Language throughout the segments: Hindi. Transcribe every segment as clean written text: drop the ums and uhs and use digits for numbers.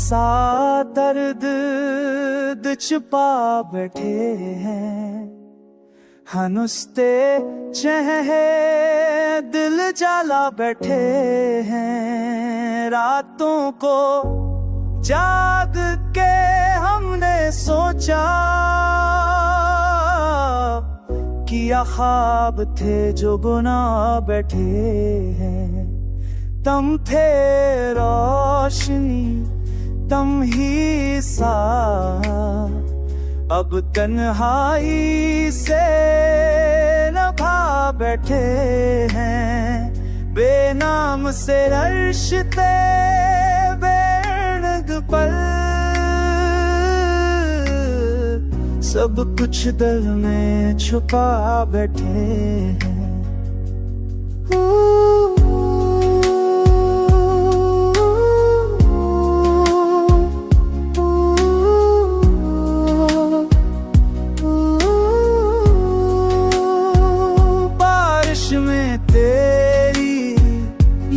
सा दर्द छुपा बैठे हैं, हनुस्ते चेहरे दिल जला बैठे हैं। रातों को जाग के हमने सोचा, किया ख्वाब थे जो बुना बैठे हैं। तुम थे रोशनी, तुम ही सा, अब तन्हाई से नभा बैठे हैं। बेनाम से रश्ते बेरंग पल, सब कुछ दिल में छुपा बैठे हैं।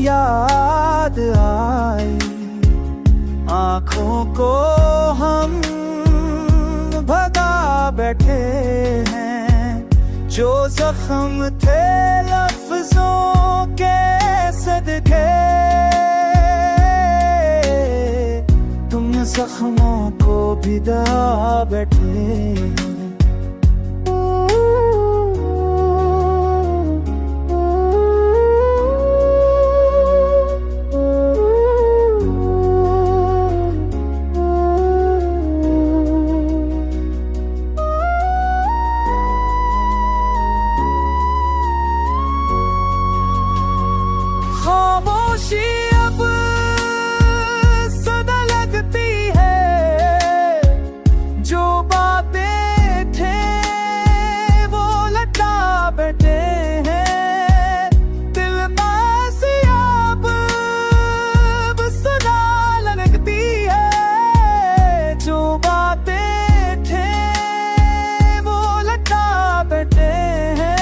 याद आई, आँखों को हम भगा बैठे हैं। जो जख्म थे लफ्जों के सदके, तुम जख्मों को भी दबा बैठे हैं। खामोशी अब सदा लगती है, जो बातें थे वो लटा बैठे हैं। दिल में से अब सदा लगती है, जो बातें थे वो लटा बैठे हैं।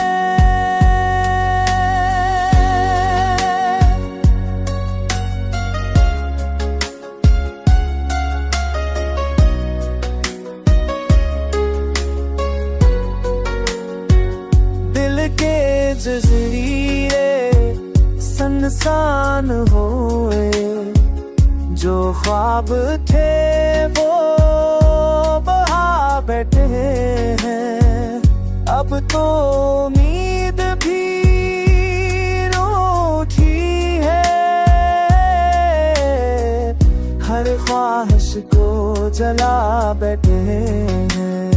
जज़ीरे सनसान हुए, जो ख्वाब थे वो बहा बैठे हैं। अब तो उम्मीद भी रूठी है, हर ख्वाहिश को जला बैठे हैं।